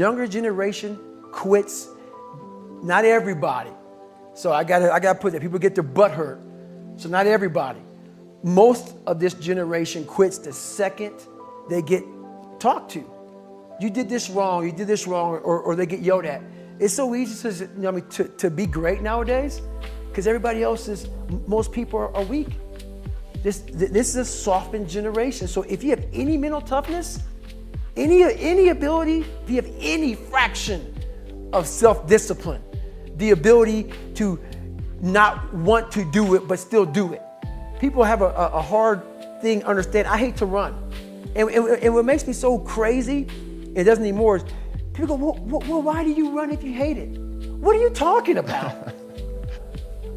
younger generation quits. Not everybody. So I gotta put that. People get their butt hurt. So not everybody. Most of this generation quits the second they get talked to. You did this wrong, or they get yelled at. It's so easy to be great nowadays because everybody else most people are weak. This is a softened generation. So if you have any mental toughness, any ability, if you have any fraction of self-discipline, the ability to not want to do it but still do it. People have a hard thing understand. I hate to run. And what makes me so crazy, it doesn't anymore, is people go, well, why do you run if you hate it? What are you talking about?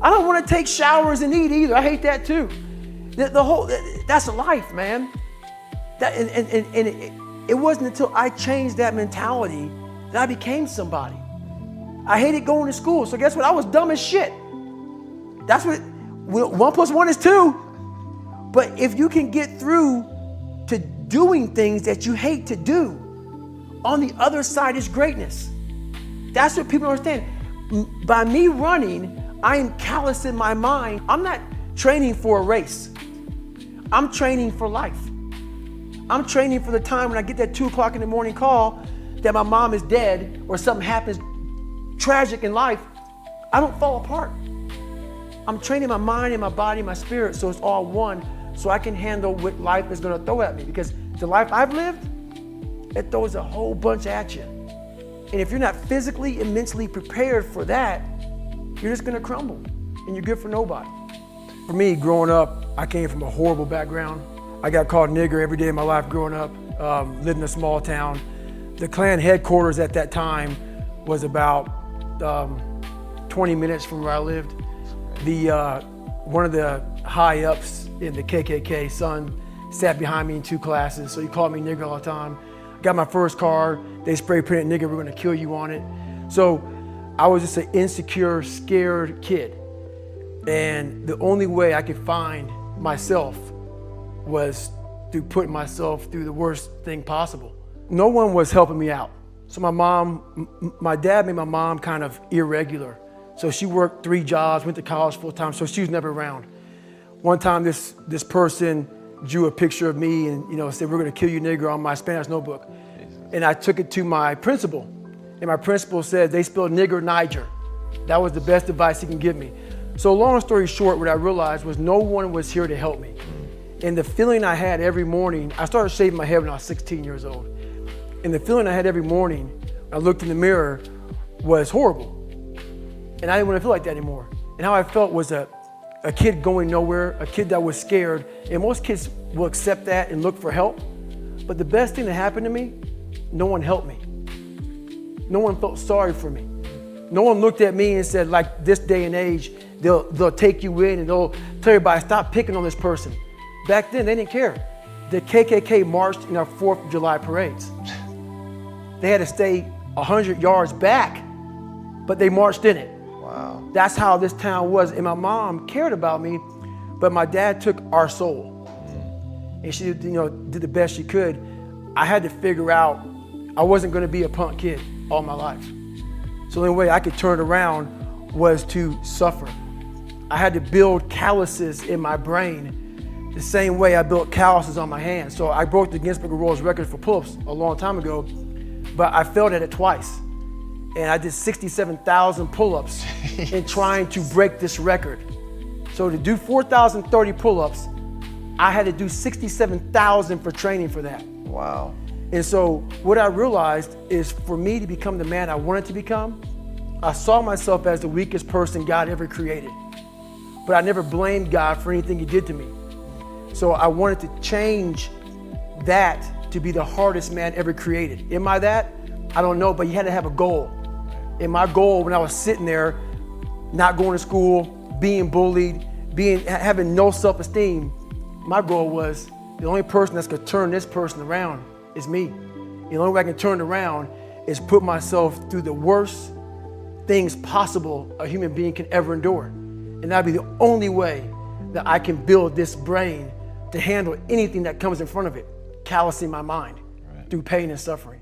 I don't want to take showers and eat either. I hate that too. That's life, man. It wasn't until I changed that mentality that I became somebody. I hated going to school, so guess what? I was dumb as shit. That's what 1 + 1 is 2. But if you can get through to doing things that you hate to do, on the other side is greatness. That's what people understand. By me running, I am callous in my mind. I'm not training for a race. I'm training for life. I'm training for the time when I get that 2 o'clock in the morning call that my mom is dead or something happens tragic in life. I don't fall apart. I'm training my mind and my body and my spirit so it's all one, so I can handle what life is going to throw at me. Because the life I've lived, it throws a whole bunch at you. And if you're not physically and mentally prepared for that, you're just going to crumble and you're good for nobody. For me, growing up, I came from a horrible background. I got called nigger every day of my life growing up, lived in a small town. The Klan headquarters at that time was about 20 minutes from where I lived. One of the high ups in the KKK, son, sat behind me in 2 classes, so he called me nigger all the time. Got my first car, they spray painted nigger, we're gonna kill you on it. So I was just an insecure, scared kid. And the only way I could find myself was through putting myself through the worst thing possible. No one was helping me out. So my dad made my mom kind of irregular. So she worked 3 jobs, went to college full time, so she was never around. One time this person drew a picture of me and said, "We're gonna kill you nigger" on my Spanish notebook. And I took it to my principal. And my principal said, "They spelled nigger Niger." That was the best advice he can give me. So long story short, what I realized was no one was here to help me. And the feeling I had every morning, I started shaving my head when I was 16 years old. And the feeling I had every morning when I looked in the mirror was horrible. And I didn't want to feel like that anymore. And how I felt was a kid going nowhere, a kid that was scared. And most kids will accept that and look for help. But the best thing that happened to me, no one helped me. No one felt sorry for me. No one looked at me and said, like this day and age, they'll take you in and they'll tell everybody, stop picking on this person. Back then, they didn't care. The KKK marched in our 4th of July parades. They had to stay 100 yards back, but they marched in it. Wow. That's how this town was. And my mom cared about me, but my dad took our soul. And she did the best she could. I had to figure out I wasn't gonna be a punk kid all my life. So the only way I could turn it around was to suffer. I had to build calluses in my brain the same way I built calluses on my hands. So I broke the Guinness Book of World Records for pull-ups a long time ago, but I failed at it twice. And I did 67,000 pull-ups in trying to break this record. So to do 4,030 pull-ups, I had to do 67,000 for training for that. Wow. And so what I realized is for me to become the man I wanted to become, I saw myself as the weakest person God ever created. But I never blamed God for anything he did to me. So I wanted to change that to be the hardest man ever created. Am I that? I don't know, but you had to have a goal. And my goal when I was sitting there, not going to school, being bullied, having no self-esteem, my goal was the only person that's gonna turn this person around is me. The only way I can turn it around is put myself through the worst things possible a human being can ever endure. And that'd be the only way that I can build this brain to handle anything that comes in front of it, callousing my mind through pain and suffering.